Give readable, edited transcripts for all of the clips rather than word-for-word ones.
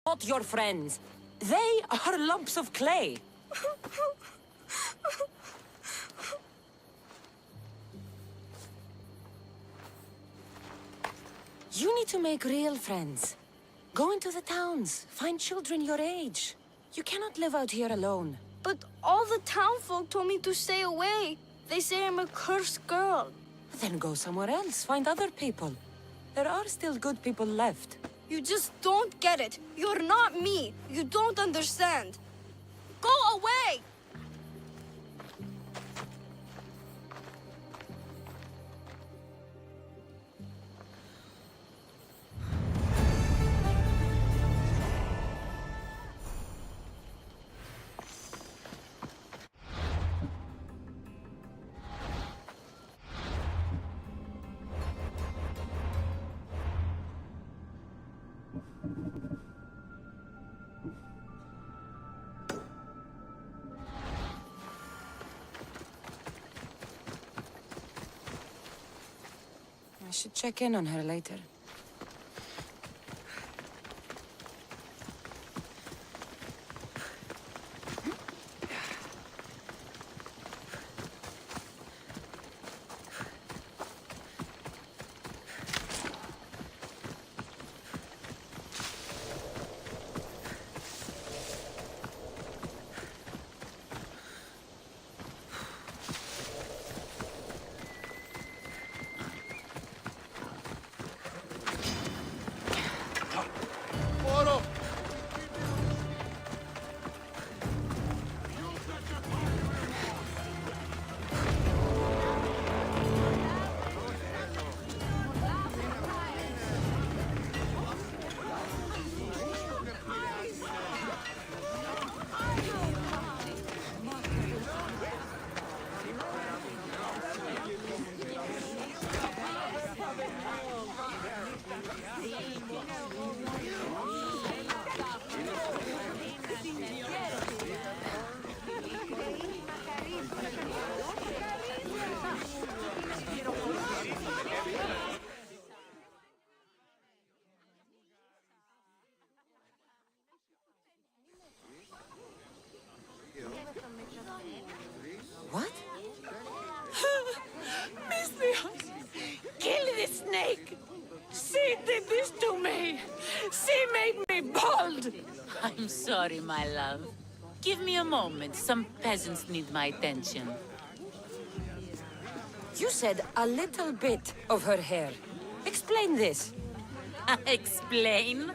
not your friends. They are lumps of clay. You need to make real friends. Go into the towns, find children your age. You cannot live out here alone. But all the townfolk told me to stay away. They say I'm a cursed girl. Then go somewhere else, find other people. There are still good people left. You just don't get it. You're not me. You don't understand. Go away! I should check in on her later. What? Misthios! Kill this snake! She did this to me! She made me bald! I'm sorry, my love. Give me a moment. Some peasants need my attention. You said a little bit of her hair. Explain this. Explain?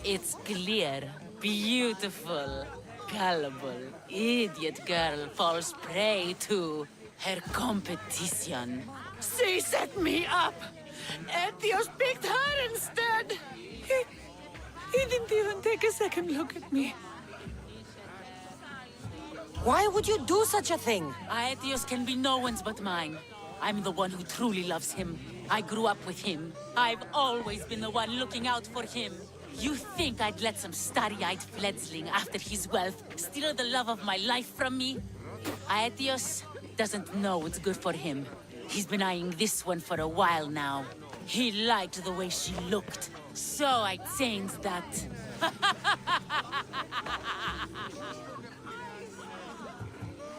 It's clear, beautiful, gullible, idiot girl falls prey to her competition. She set me up! Ethios picked her instead! He didn't even take a second look at me. Why would you do such a thing? Aetios can be no one's but mine. I'm the one who truly loves him. I grew up with him. I've always been the one looking out for him. You think I'd let some starry-eyed fledgling after his wealth steal the love of my life from me? Aetios doesn't know what's good for him. He's been eyeing this one for a while now. He liked the way she looked, so I changed that.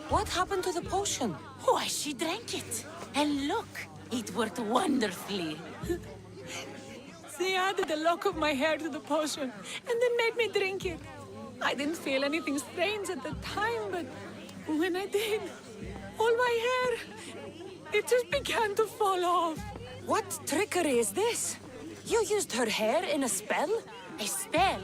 What happened to the potion? Why, she drank it. And look, it worked wonderfully. She added a lock of my hair to the potion, and then made me drink it. I didn't feel anything strange at the time, but when I did, all my hair, it just began to fall off. What trickery is this? You used her hair in a spell? A spell?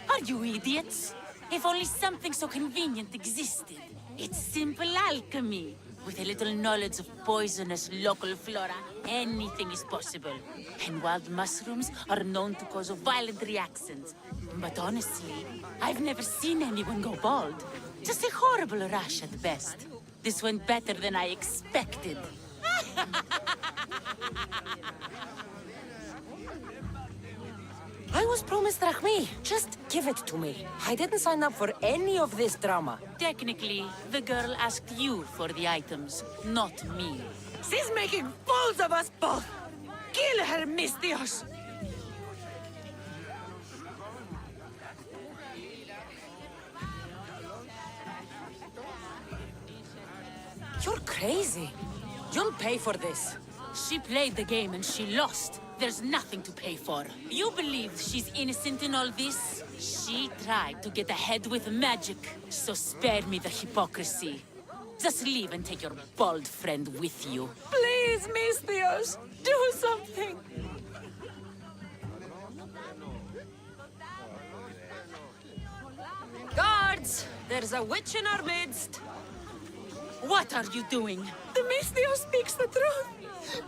Are you idiots? If only something so convenient existed. It's simple alchemy. With a little knowledge of poisonous local flora, anything is possible. And wild mushrooms are known to cause violent reactions. But honestly, I've never seen anyone go bald. Just a horrible rash at best. This went better than I expected. I was promised Rahmi. Just give it to me. I didn't sign up for any of this drama. Technically, the girl asked you for the items, not me. She's making fools of us both! Kill her, Misthios! crazy. You'll pay for this. She played the game and she lost. There's nothing to pay for. You believe she's innocent in all this? She tried to get ahead with magic, so spare me the hypocrisy. Just leave and take your bald friend with you. Please, Misthios, do something. Guards! There's a witch in our midst. What are you doing? The Misthios speaks the truth.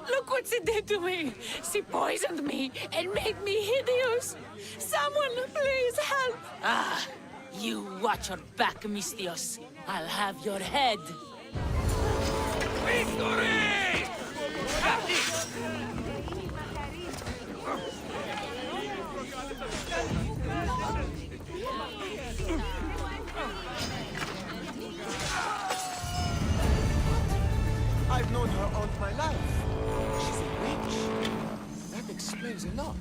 Look what she did to me. She poisoned me and made me hideous. Someone, please help. Ah, you watch your back, Misthios. I'll have your head. Victory! I've known her all my life. She's a witch. That explains a lot.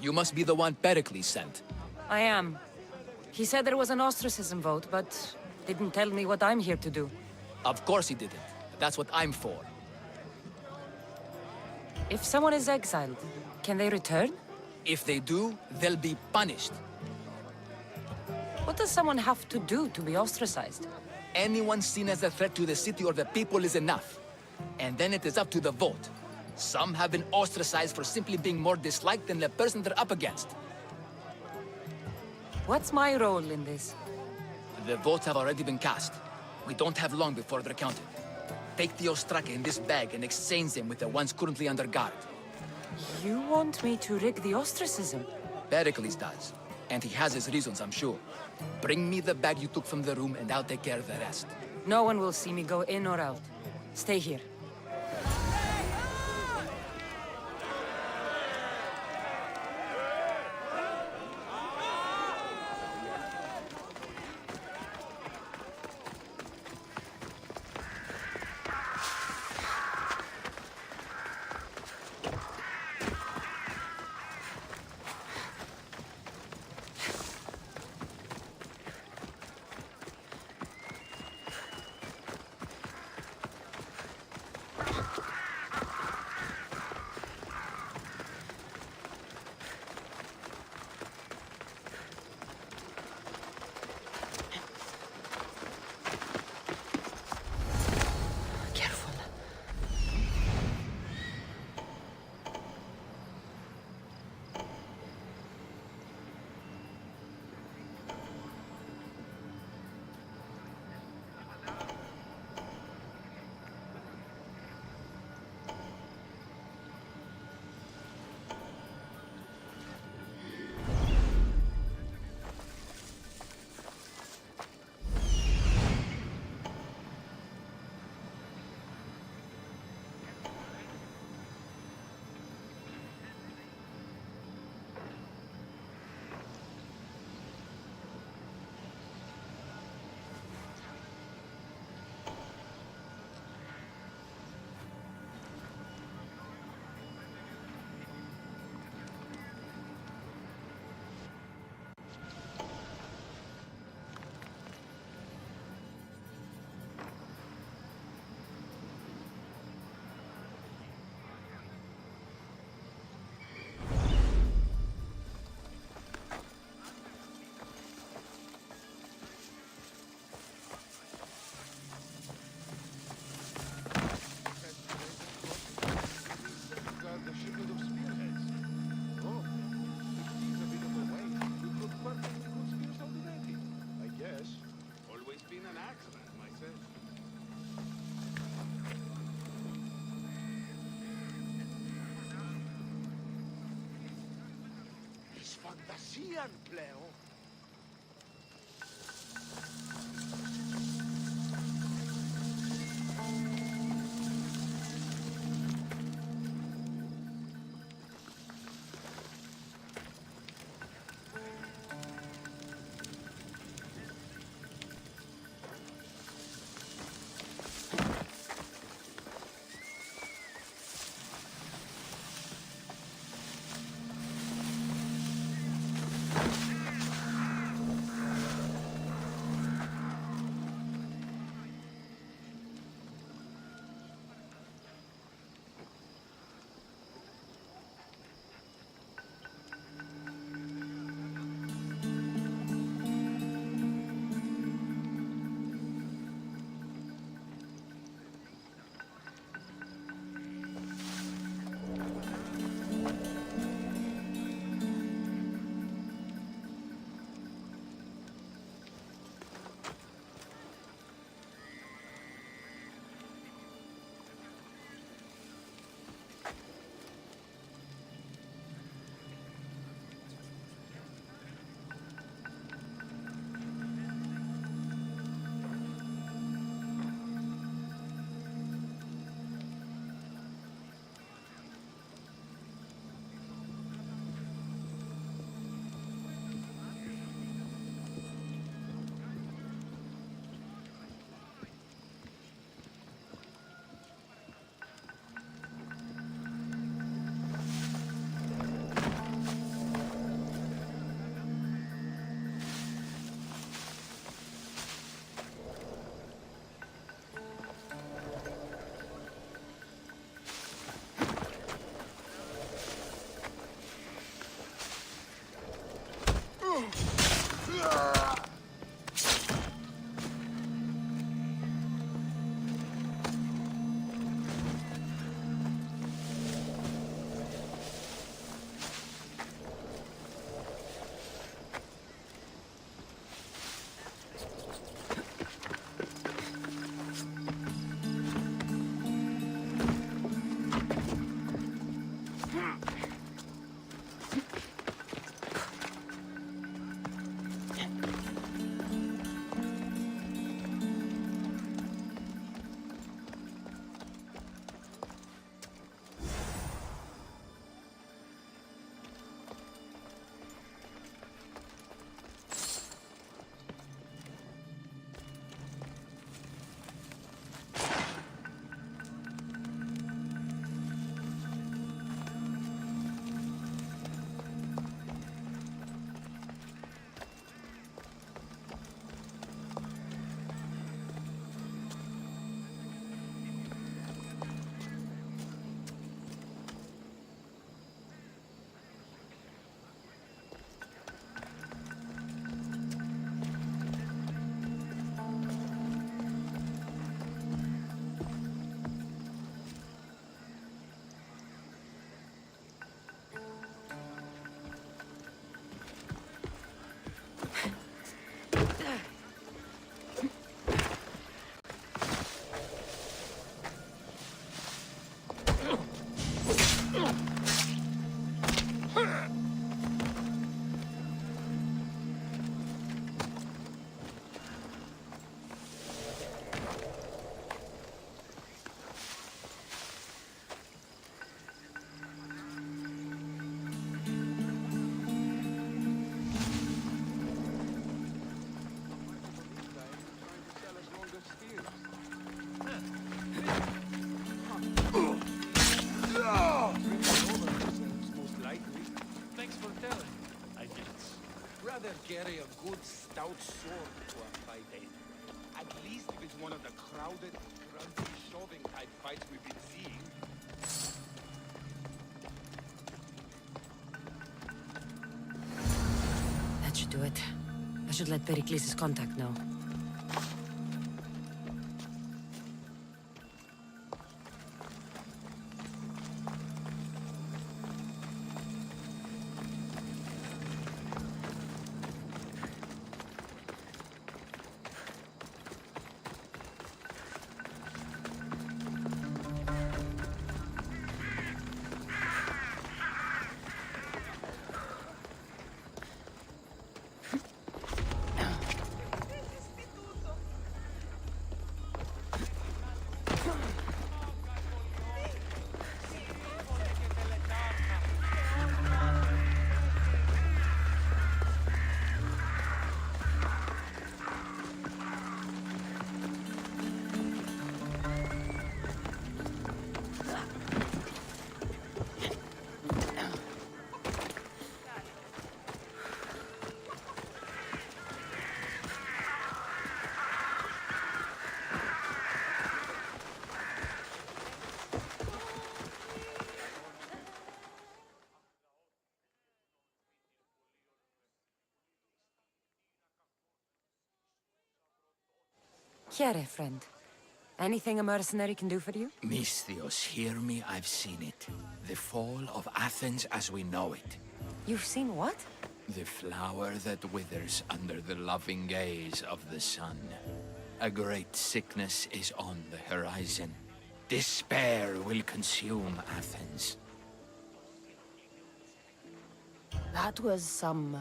You must be the one Pericles sent. I am. He said there was an ostracism vote, but didn't tell me what I'm here to do. Of course he didn't. That's what I'm for. If someone is exiled, can they return? If they do, they'll be punished. What does someone have to do to be ostracized? Anyone seen as a threat to the city or the people is enough. And then it is up to the vote. Some have been ostracized for simply being more disliked than the person they're up against. What's my role in this? The votes have already been cast. We don't have long before they're counted. Take the Ostraka in this bag and exchange them with the ones currently under guard. You want me to rig the ostracism? Pericles does. And he has his reasons, I'm sure. Bring me the bag you took from the room and I'll take care of the rest. No one will see me go in or out. Stay here. Careful. Fantasian πλέον. rather carry a good stout sword to a fight, eh? At least if it's one of the crowded, grunty, shoving type fights we've been seeing. That should do it. I should let Pericles' contact know. Here, friend. Anything a mercenary can do for you? Misthios, hear me, I've seen it. The fall of Athens as we know it. You've seen what? The flower that withers under the loving gaze of the sun. A great sickness is on the horizon. Despair will consume Athens. That was some,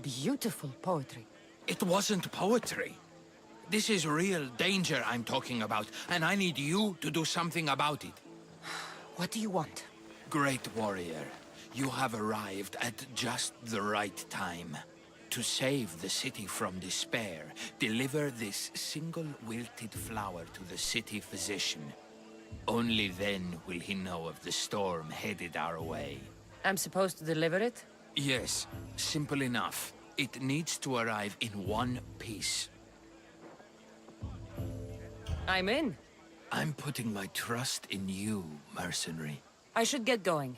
beautiful poetry. It wasn't poetry. This is real danger I'm talking about, and I need you to do something about it. What do you want? Great warrior, you have arrived at just the right time. To save the city from despair, deliver this single wilted flower to the city physician. Only then will he know of the storm headed our way. I'm supposed to deliver it? Yes, simple enough. It needs to arrive in one piece. I'm in. I'm putting my trust in you, mercenary. I should get going.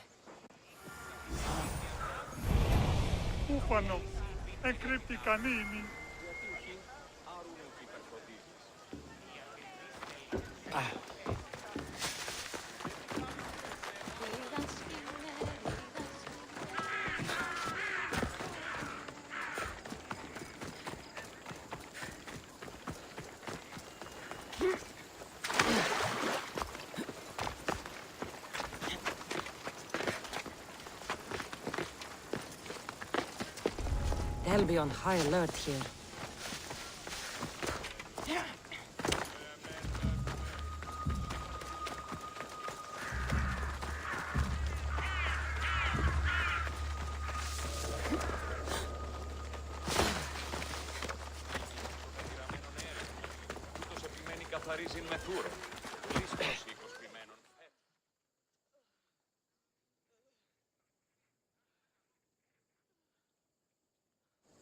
Ούφανο, εκρύπτει κανίνι. They'll be on high alert here.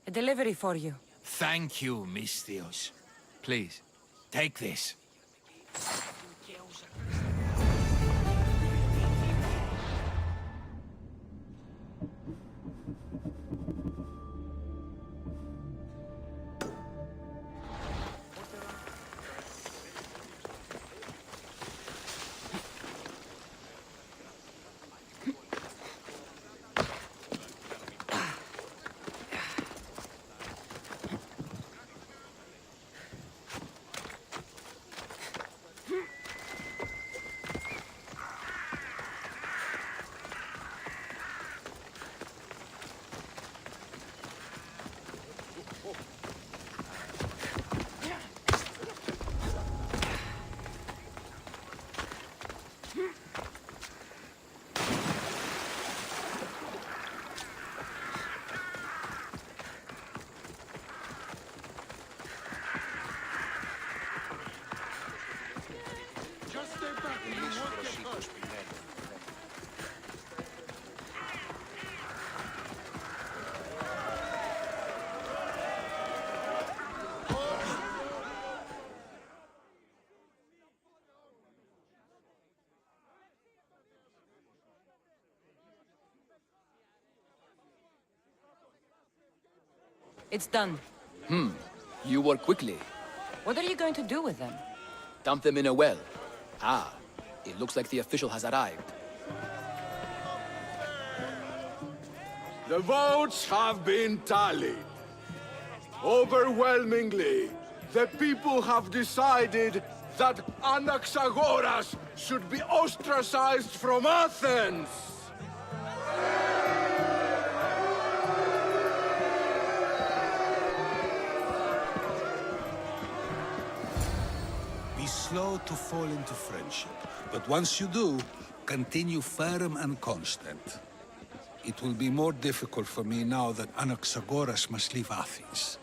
A delivery for you. Thank you, Misthios. Please, take this. It's done. You work quickly. What are you going to do with them? Dump them in a well. Ah, it looks like the official has arrived. The votes have been tallied. Overwhelmingly, the people have decided that Anaxagoras should be ostracized from Athens! Be slow to fall into friendship, but once you do, continue firm and constant. It will be more difficult for me now that Anaxagoras must leave Athens.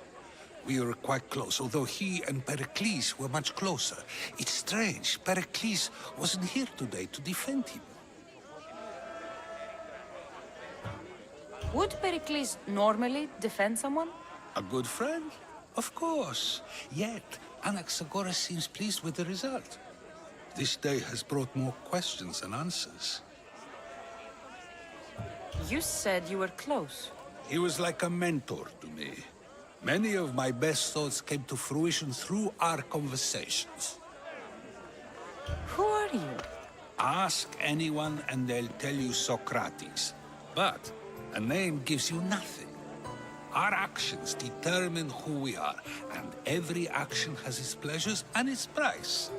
We were quite close, although he and Pericles were much closer. It's strange, Pericles wasn't here today to defend him. Would Pericles normally defend someone? A good friend? Of course. Yet, Anaxagoras seems pleased with the result. This day has brought more questions than answers. You said you were close. He was like a mentor to me. Many of my best thoughts came to fruition through our conversations. Who are you? Ask anyone and they'll tell you Socrates. But a name gives you nothing. Our actions determine who we are, and every action has its pleasures and its price.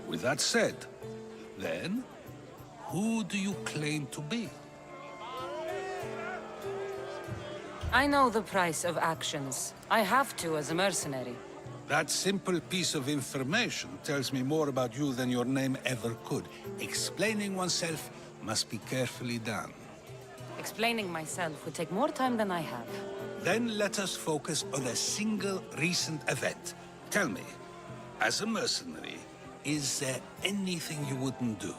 With that said, then, who do you claim to be? I know the price of actions. I have to as a mercenary. That simple piece of information tells me more about you than your name ever could. Explaining oneself must be carefully done. Explaining myself would take more time than I have. Then let us focus on a single recent event. Tell me, as a mercenary, is there anything you wouldn't do?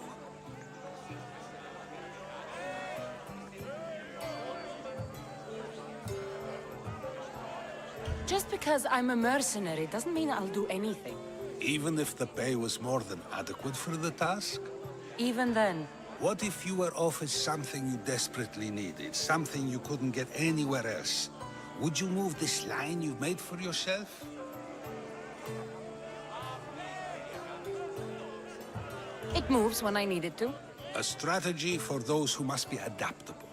Just because I'm a mercenary doesn't mean I'll do anything. Even if the pay was more than adequate for the task? Even then, What if you were offered something you desperately needed, something you couldn't get anywhere else? Would you move this line you've made for yourself? it moves when I need it to. A strategy for those who must be adaptable,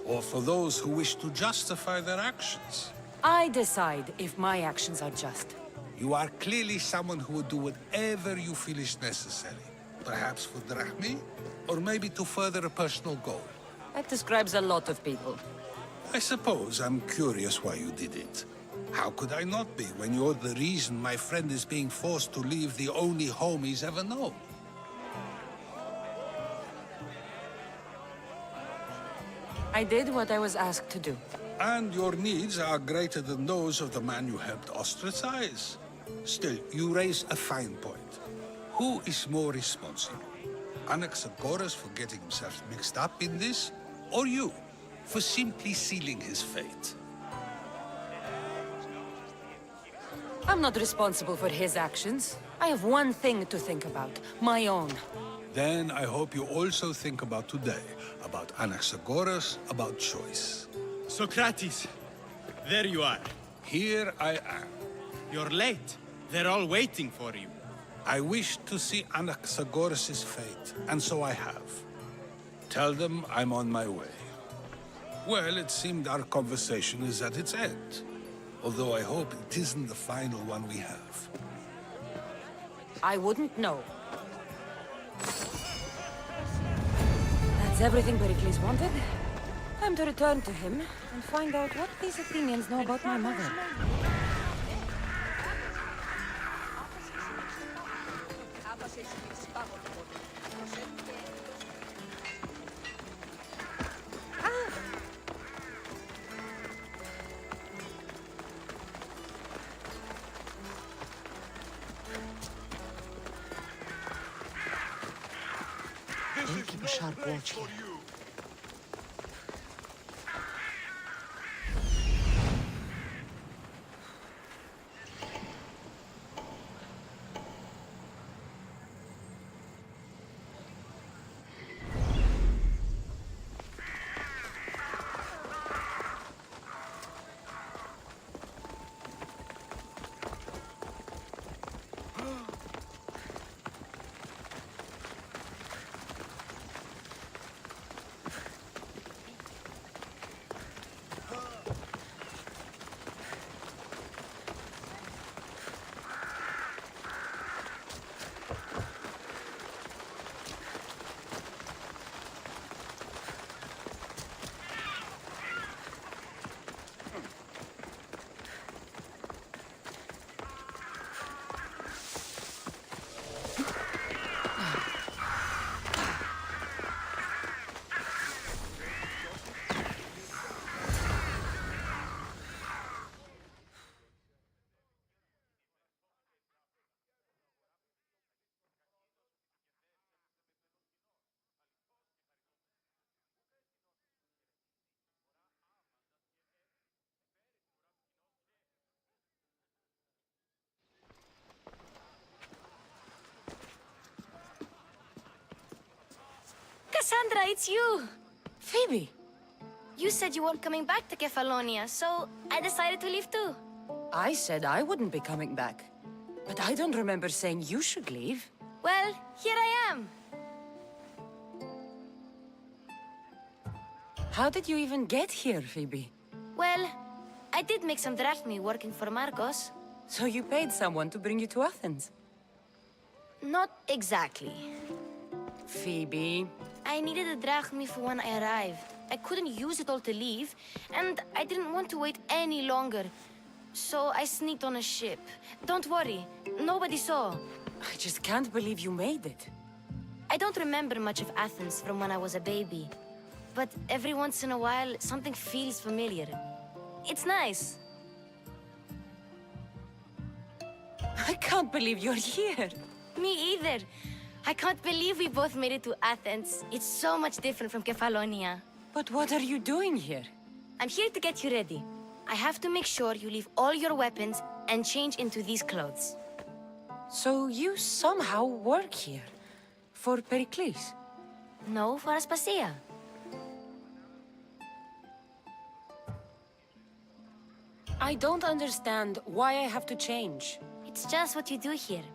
or for those who wish to justify their actions. I decide if my actions are just. You are clearly someone who would do whatever you feel is necessary. Perhaps for drachmi, or maybe to further a personal goal. That describes a lot of people. I suppose I'm curious why you did it. How could I not be when you're the reason my friend is being forced to leave the only home he's ever known? I did what I was asked to do. And your needs are greater than those of the man you helped ostracize. Still, you raise a fine point. Who is more responsible? Anaxagoras for getting himself mixed up in this? Or you, for simply sealing his fate? I'm not responsible for his actions. I have one thing to think about, my own. Then I hope you also think about today, about Anaxagoras, about choice. Socrates, there you are. Here I am. You're late. They're all waiting for you. I wish to see Anaxagoras' fate, and so I have. Tell them I'm on my way. Well, it seemed our conversation is at its end. Although I hope it isn't the final one we have. I wouldn't know. That's everything Pericles wanted. Time to return to him and find out what these Athenians know about my mother. I'll keep a sharp watch here. Cassandra, it's you! Phoebe! You said you weren't coming back to Kefalonia, so I decided to leave too. I said I wouldn't be coming back. But I don't remember saying you should leave. Well, here I am. How did you even get here, Phoebe? Well, I did make some drachmi working for Marcos. So you paid someone to bring you to Athens? Not exactly. Phoebe... I needed a drachmi for when I arrived. I couldn't use it all to leave, and I didn't want to wait any longer. So I sneaked on a ship. Don't worry, nobody saw. I just can't believe you made it. I don't remember much of Athens from when I was a baby. But every once in a while, something feels familiar. It's nice. I can't believe you're here. Me either. I can't believe we both made it to Athens. It's so much different from Kefalonia. But what are you doing here? I'm here to get you ready. I have to make sure you leave all your weapons and change into these clothes. So you somehow work here? For Pericles? No, for Aspasia. I don't understand why I have to change. It's just what you do here.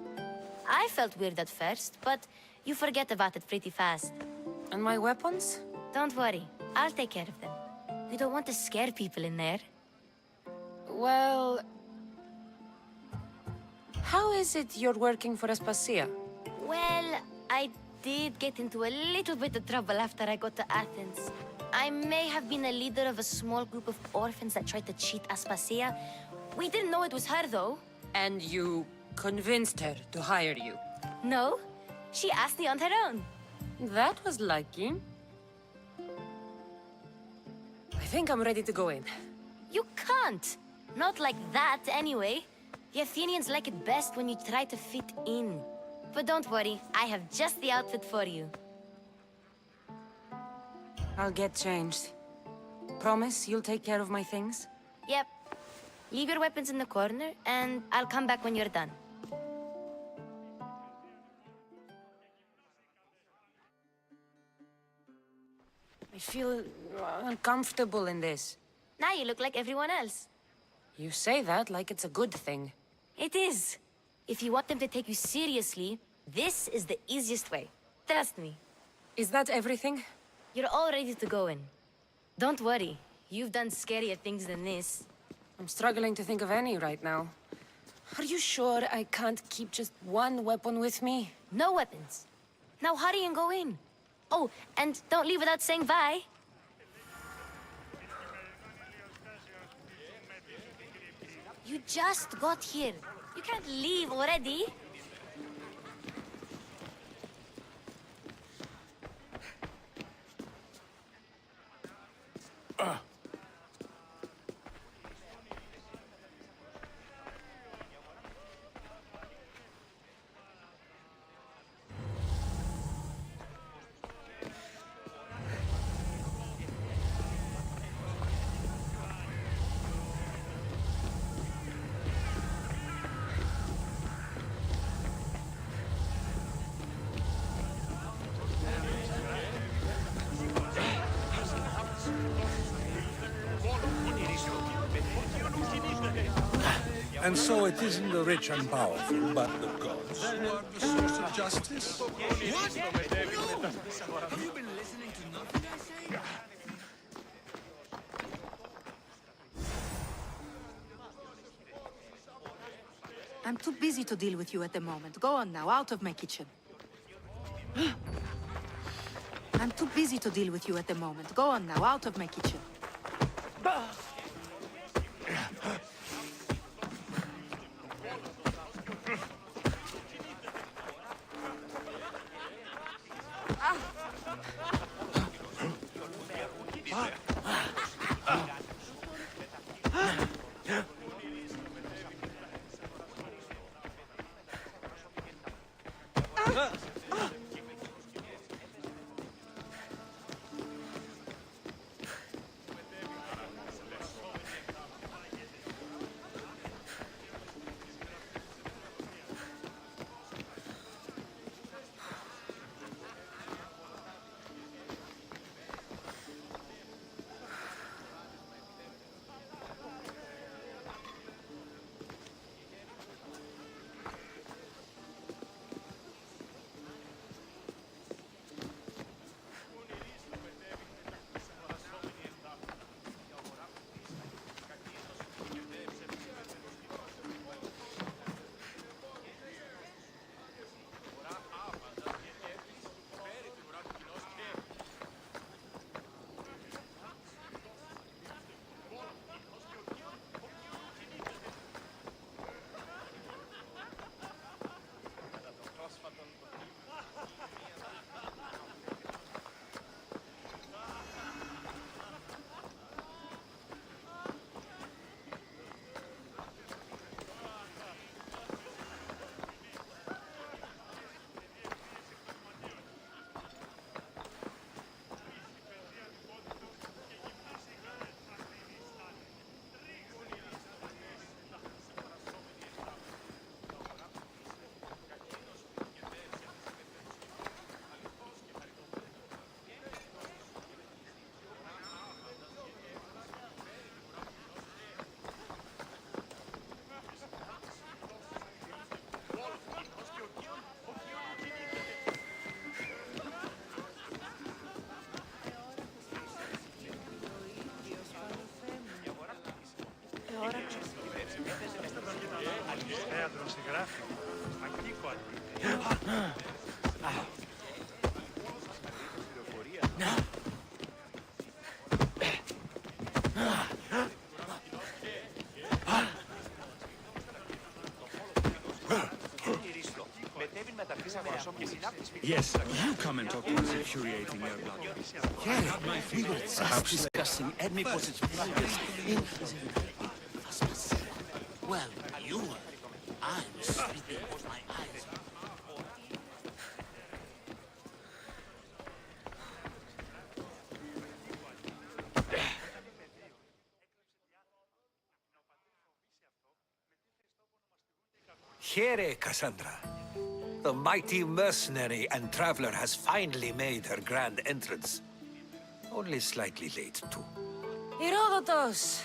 I felt weird at first, but you forget about it pretty fast. And my weapons? Don't worry, I'll take care of them. We don't want to scare people in there. Well... How is it you're working for Aspasia? Well, I did get into a little bit of trouble after I got to Athens. I may have been a leader of a small group of orphans that tried to cheat Aspasia. We didn't know it was her, though. And you convinced her to hire you? No, she asked me on her own. That was lucky. I think I'm ready to go in. You can't. Not like that, anyway. The Athenians like it best when you try to fit in. But don't worry, I have just the outfit for you. I'll get changed. Promise you'll take care of my things? Yep. Leave your weapons in the corner, and I'll come back when you're done. I feel uncomfortable in this. Now you look like everyone else. You say that like it's a good thing. It is. If you want them to take you seriously, this is the easiest way. Trust me. Is that everything? You're all ready to go in. Don't worry. You've done scarier things than this. I'm struggling to think of any right now. Are you sure I can't keep just one weapon with me? No weapons. Now hurry and go in. Oh, and don't leave without saying bye. You just got here. You can't leave already. And so it isn't the rich and powerful, but the gods who are the source of justice? What? No! Have you been listening to nothing I say? I'm too busy to deal with you at the moment. Go on now, out of my kitchen. I'm too busy to deal with you at the moment. Go on now, out of my kitchen. Yes, you come and talk to us infuriating your blood. Yeah, we were just discussing enemy possibilities in... Well, you were. I'm spitting with my eyes. Here, Cassandra. The mighty mercenary and traveler has finally made her grand entrance. Only slightly late, too. Herodotus!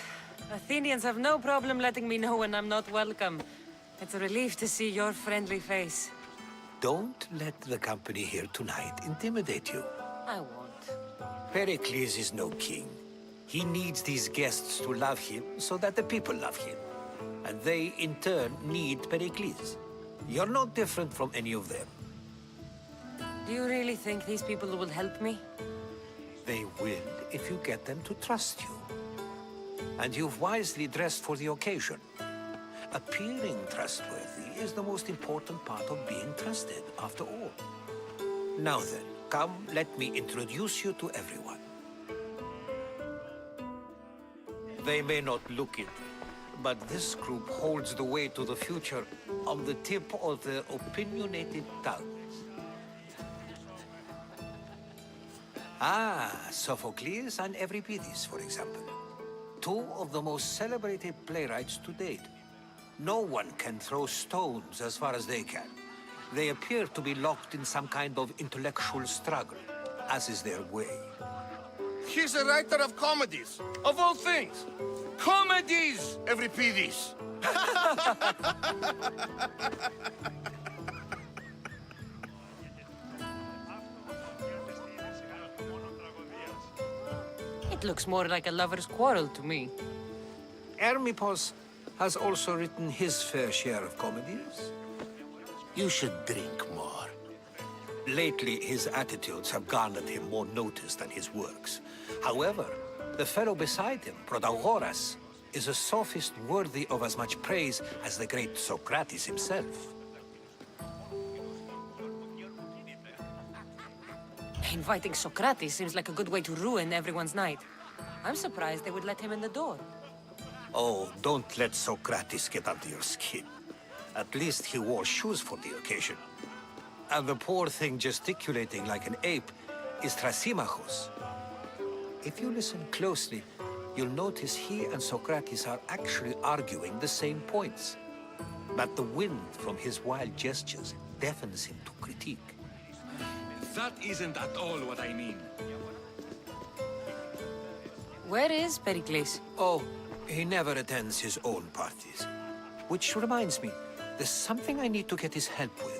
Athenians have no problem letting me know when I'm not welcome. It's a relief to see your friendly face. Don't let the company here tonight intimidate you. I won't. Pericles is no king. He needs these guests to love him so that the people love him. And they, in turn, need Pericles. You're no different from any of them. Do you really think these people will help me? They will if you get them to trust you. And you've wisely dressed for the occasion. Appearing trustworthy is the most important part of being trusted, after all. Now then, come, let me introduce you to everyone. They may not look it, but this group holds the way to the future on the tip of their opinionated tongues. Ah, Sophocles and Euripides, for example. Two of the most celebrated playwrights to date. No one can throw stones as far as they can. They appear to be locked in some kind of intellectual struggle, as is their way. He's a writer of comedies, of all things. Comedies, Euripides. It looks more like a lover's quarrel to me. Hermippos has also written his fair share of comedies. You should drink more. Lately, his attitudes have garnered him more notice than his works. However, the fellow beside him, Protagoras, is a sophist worthy of as much praise as the great Socrates himself. Inviting Socrates seems like a good way to ruin everyone's night. I'm surprised they would let him in the door. Oh, don't let Socrates get under your skin. At least he wore shoes for the occasion. And the poor thing gesticulating like an ape is Thrasymachus. If you listen closely, you'll notice he and Socrates are actually arguing the same points. But the wind from his wild gestures deafens him to critique. That isn't at all what I mean. Where is Pericles? Oh, he never attends his own parties. Which reminds me, there's something I need to get his help with.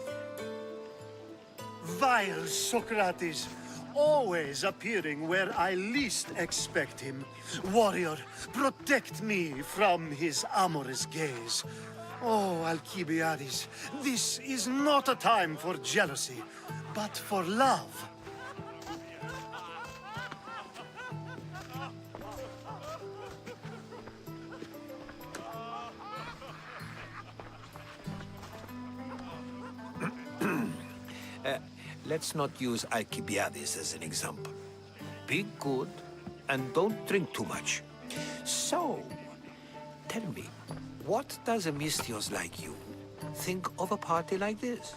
Vile Socrates, always appearing where I least expect him. Warrior, protect me from his amorous gaze. Oh, Alcibiades, this is not a time for jealousy, but for love. Let's not use Alcibiades as an example. Be good, and don't drink too much. So, tell me, what does a Mystios like you think of a party like this?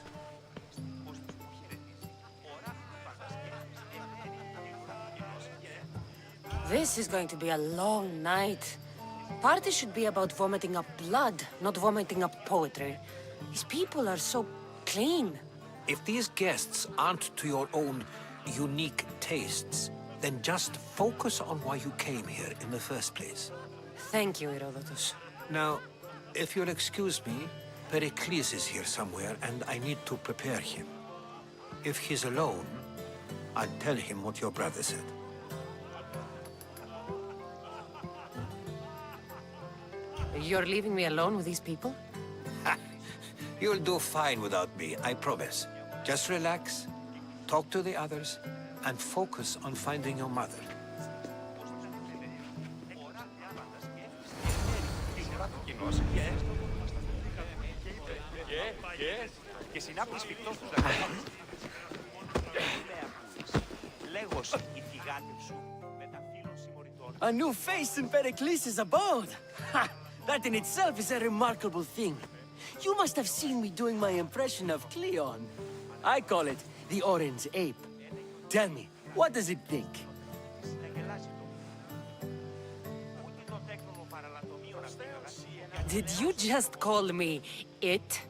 This is going to be a long night. Party should be about vomiting up blood, not vomiting up poetry. These people are so clean. If these guests aren't to your own unique tastes, then just focus on why you came here in the first place. Thank you, Herodotus. Now, if you'll excuse me, Pericles is here somewhere, and I need to prepare him. If he's alone, I'll tell him what your brother said. You're leaving me alone with these people? You'll do fine without me, I promise. Just relax, talk to the others, and focus on finding your mother. A new face in Pericles' abode! Ha! That in itself is a remarkable thing. You must have seen me doing my impression of Cleon. I call it the Orange Ape. Tell me, what does it think? Did you just call me it?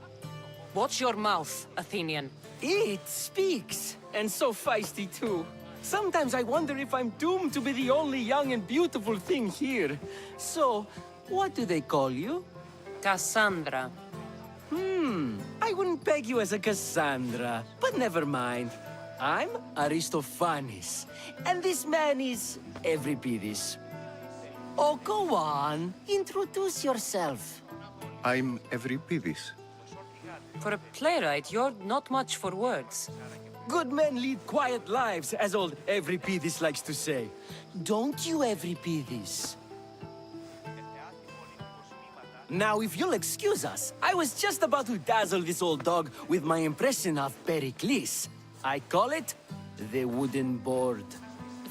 Watch your mouth, Athenian. It speaks, and so feisty too. Sometimes I wonder if I'm doomed to be the only young and beautiful thing here. So, what do they call you? Cassandra. I wouldn't peg you as a Cassandra, but never mind. I'm Aristophanes, and this man is Euripides. Oh, go on. Introduce yourself. I'm Euripides. For a playwright, you're not much for words. Good men lead quiet lives, as old Euripides likes to say. Don't you, Euripides? Now, if you'll excuse us, I was just about to dazzle this old dog with my impression of Pericles. I call it the wooden board.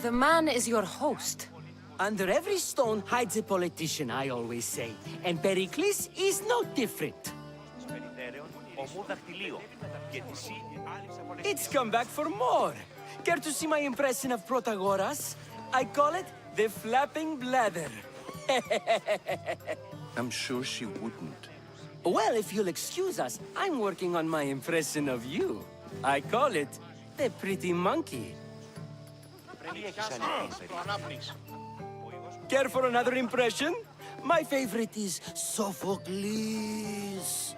The man is your host. Under every stone hides a politician, I always say. And Pericles is no different. It's come back for more. Care to see my impression of Protagoras? I call it the flapping bladder. I'm sure she wouldn't. Well, if you'll excuse us, I'm working on my impression of you. I call it the pretty monkey. Care for another impression? My favorite is Sophocles.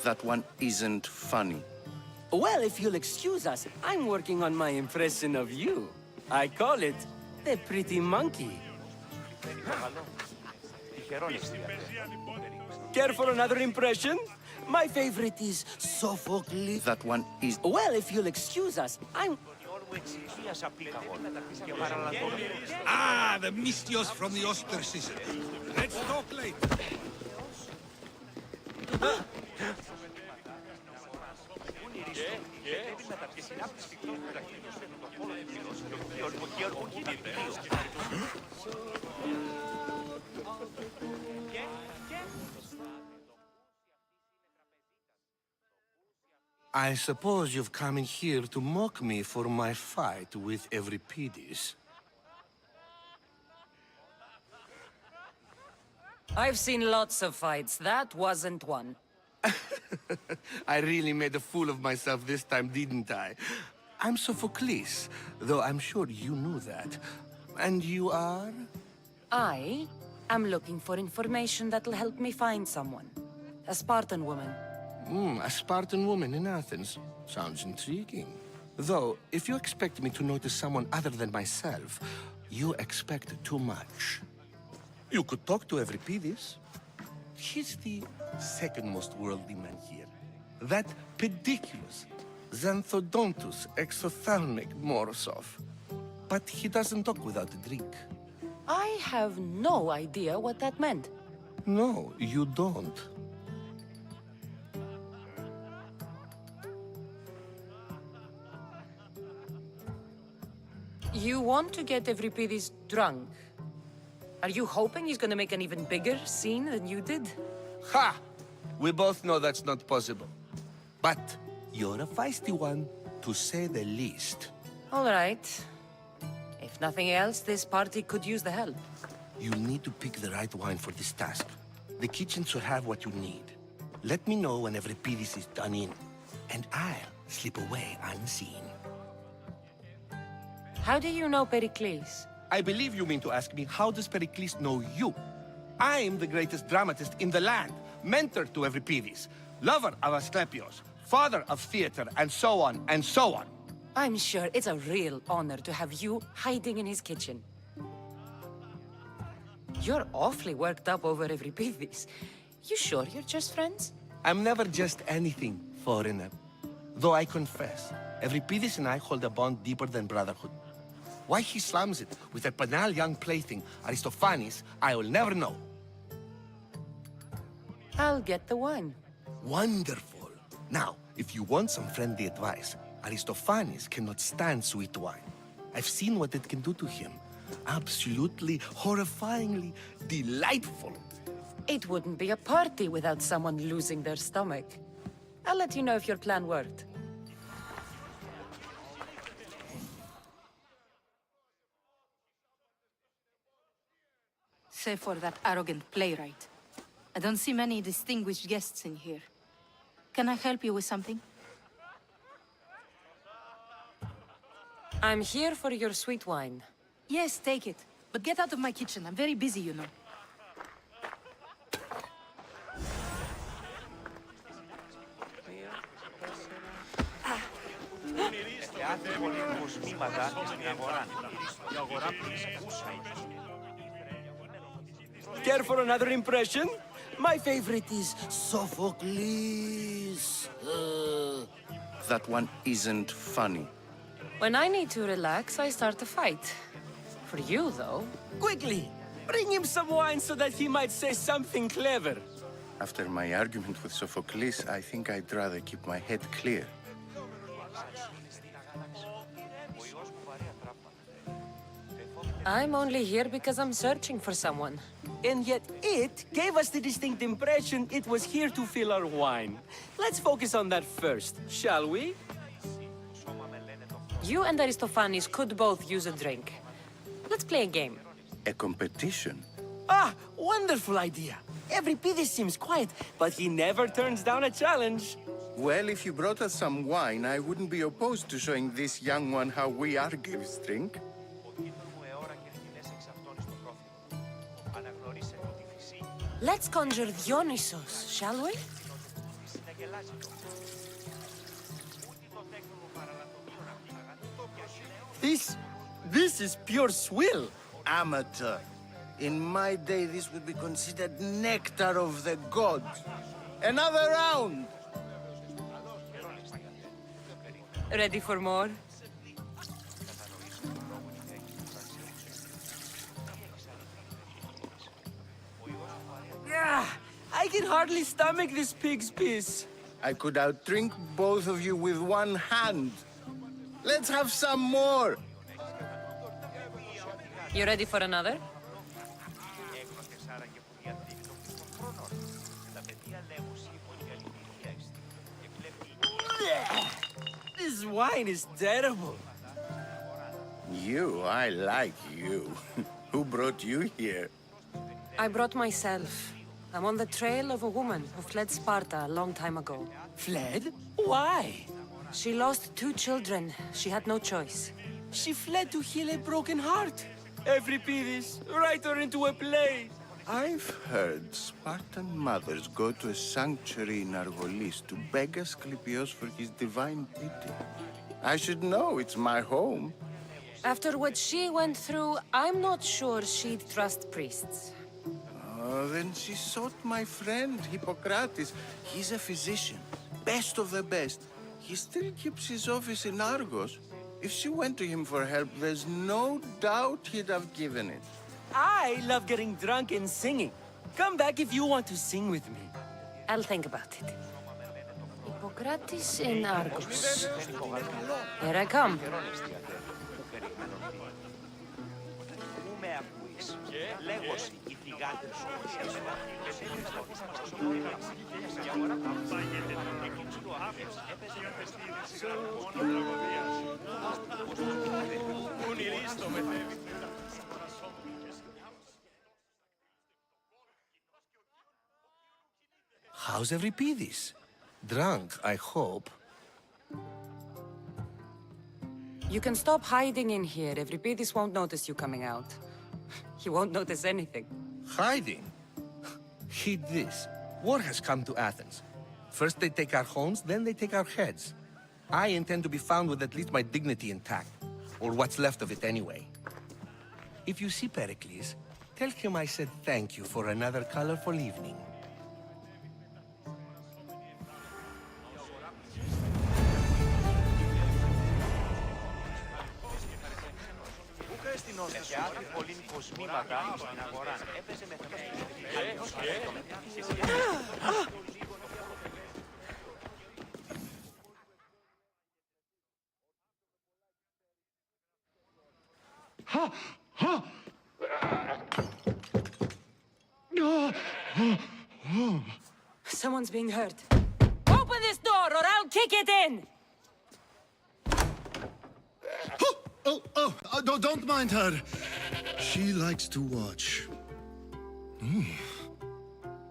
That one isn't funny. Well, if you'll excuse us, I'm working on my impression of you. I call it the pretty monkey. Care for another impression? My favorite is Sophocles. That one is... Well, if you'll excuse us, I'm... Ah, the Mystios from the ostracism. Let's talk later. I suppose you've come in here to mock me for my fight with Euripides. I've seen lots of fights. That wasn't one. I really made a fool of myself this time, didn't I? I'm Sophocles, though I'm sure you knew that. And you are? I am looking for information that'll help me find someone. A Spartan woman. A Spartan woman in Athens. Sounds intriguing. Though, if you expect me to notice someone other than myself, you expect too much. You could talk to Euripides. He's the second most worldly man here. That pediculous, xanthodontus exophthalmic Morosov. But he doesn't talk without a drink. I have no idea what that meant. No, you don't. You want to get Euripides drunk? Are you hoping he's gonna make an even bigger scene than you did? Ha! We both know that's not possible. But you're a feisty one, to say the least. All right. If nothing else, this party could use the help. You'll need to pick the right wine for this task. The kitchen should have what you need. Let me know when Euripides is done in, and I'll slip away unseen. How do you know Pericles? I believe you mean to ask me, how does Pericles know you? I'm the greatest dramatist in the land, mentor to Euripides, lover of Asclepios, father of theater, and so on, and so on. I'm sure it's a real honor to have you hiding in his kitchen. You're awfully worked up over Euripides. You sure you're just friends? I'm never just anything, foreigner. Though I confess, Euripidis and I hold a bond deeper than brotherhood. Why he slams it with a banal young plaything, Aristophanes, I will never know. I'll get the wine. Wonderful. Now, if you want some friendly advice, Aristophanes cannot stand sweet wine. I've seen what it can do to him. Absolutely, horrifyingly delightful. It wouldn't be a party without someone losing their stomach. I'll let you know if your plan worked. Save for that arrogant playwright. I don't see many distinguished guests in here. Can I help you with something? I'm here for your sweet wine. Yes, take it. But get out of my kitchen. I'm very busy, you know. Care for another impression? My favorite is Sophocles. That one isn't funny. When I need to relax, I start a fight. For you, though. Quickly, bring him some wine so that he might say something clever. After my argument with Sophocles, I think I'd rather keep my head clear. I'm only here because I'm searching for someone. And yet it gave us the distinct impression it was here to fill our wine. Let's focus on that first, shall we? You and Aristophanes could both use a drink. Let's play a game. A competition? Ah, wonderful idea. Euripidis seems quiet, but he never turns down a challenge. Well, if you brought us some wine, I wouldn't be opposed to showing this young one how we Argives drink. Let's conjure Dionysos, shall we? This is pure swill. Amateur. In my day, this would be considered nectar of the gods. Another round! Ready for more? Yeah, I can hardly stomach this pig's piss. I could outdrink both of you with one hand. Let's have some more! You ready for another? This wine is terrible. I like you. Who brought you here? I brought myself. I'm on the trail of a woman who fled Sparta a long time ago. Fled? Why? She lost 2 children. She had no choice. She fled to heal a broken heart. Euripidis, write her into a play. I've heard Spartan mothers go to a sanctuary in Argolis to beg Asclepios for his divine pity. I should know, it's my home. After what she went through, I'm not sure she'd trust priests. Oh, then she sought my friend, Hippocrates. He's a physician, best of the best. He still keeps his office in Argos. If she went to him for help, there's no doubt he'd have given it. I love getting drunk and singing. Come back if you want to sing with me. I'll think about it. Hippocrates in Argos. Here I come. How's Euripidis? Drunk, I hope. You can stop hiding in here. Euripidis won't notice you coming out. He won't notice anything. Hiding? Heed this. War has come to Athens. First they take our homes, then they take our heads. I intend to be found with at least my dignity intact. Or what's left of it anyway. If you see Pericles, tell him I said thank you for another colorful evening. Someone's being hurt. Open this door or I'll kick it in! Don't mind her. She likes to watch.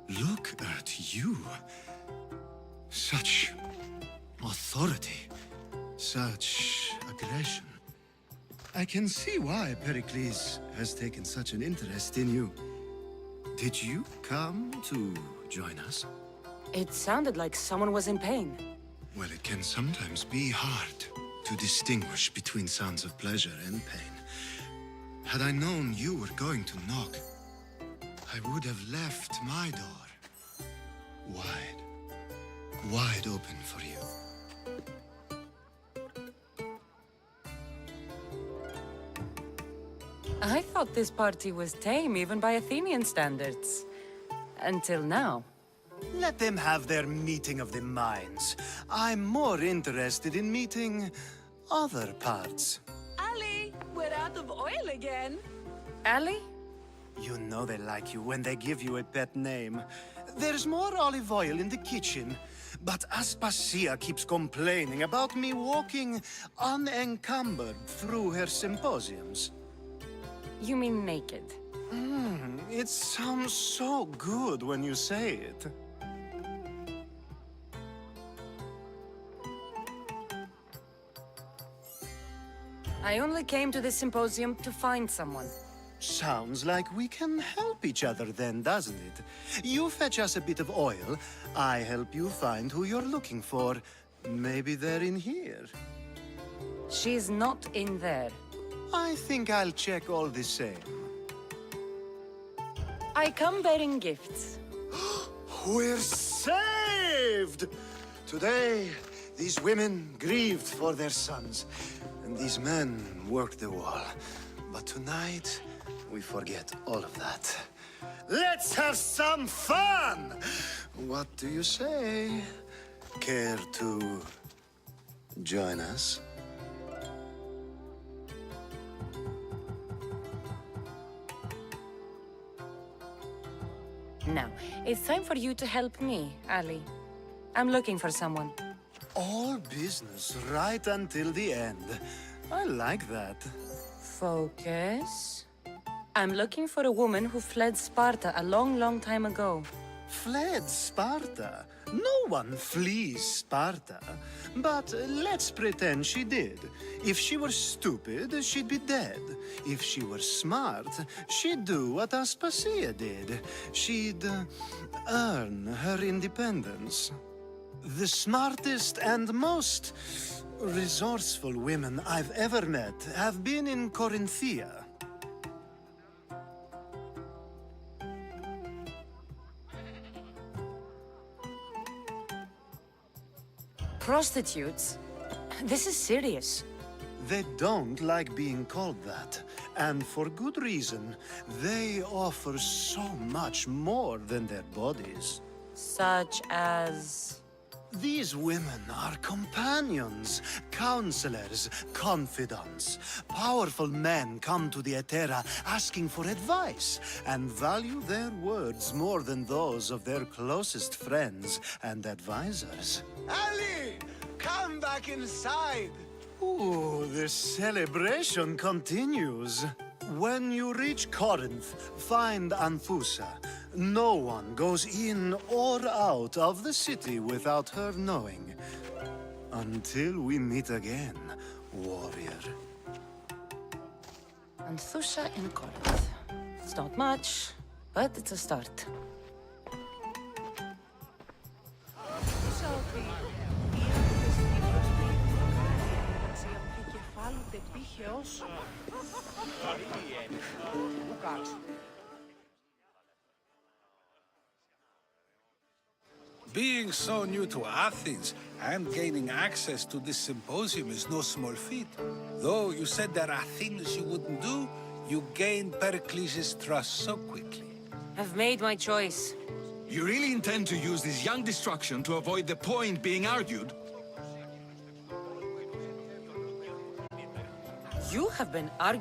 Look at you. Such authority. Such aggression. I can see why Pericles has taken such an interest in you. Did you come to join us? It sounded like someone was in pain. Well, it can sometimes be hard to distinguish between sounds of pleasure and pain. Had I known you were going to knock, I would have left my door wide open for you. I thought this party was tame even by Athenian standards. Until now. Let them have their meeting of the minds. I'm more interested in meeting other parts. Ali, we're out of oil again. Ali? You know they like you when they give you a pet name. There's more olive oil in the kitchen, but Aspasia keeps complaining about me walking unencumbered through her symposiums. You mean naked? It sounds so good when you say it. I only came to this symposium to find someone. Sounds like we can help each other then, doesn't it? You fetch us a bit of oil, I help you find who you're looking for. Maybe they're in here. She's not in there. I think I'll check all the same. I come bearing gifts. We're saved! Today, these women grieved for their sons, and these men worked the wall. But tonight, we forget all of that. Let's have some fun! What do you say? Care to join us? Now, it's time for you to help me, Ali. I'm looking for someone. All business right until the end. I like that. Focus. I'm looking for a woman who fled Sparta a long, long time ago. Fled Sparta? No one flees Sparta. But let's pretend she did. If she were stupid, she'd be dead. If she were smart, she'd do what Aspasia did. She'd earn her independence. The smartest and most resourceful women I've ever met have been in Corinthia. Prostitutes? This is serious. They don't like being called that, and for good reason. They offer so much more than their bodies. Such as... These women are companions, counselors, confidants. Powerful men come to the Etera asking for advice and value their words more than those of their closest friends and advisors. Ali! Come back inside! Ooh, the celebration continues. When you reach Corinth, find Anthusa. No one goes in or out of the city without her knowing. Until we meet again, warrior. Anthusa in Corinth. It's not much, but it's a start. Being so new to Athens and gaining access to this symposium is no small feat. Though you said there are things you wouldn't do, You gained Pericles' trust so quickly. I've made my choice. You really intend to use this young destruction to avoid the point being argued? You have been arguing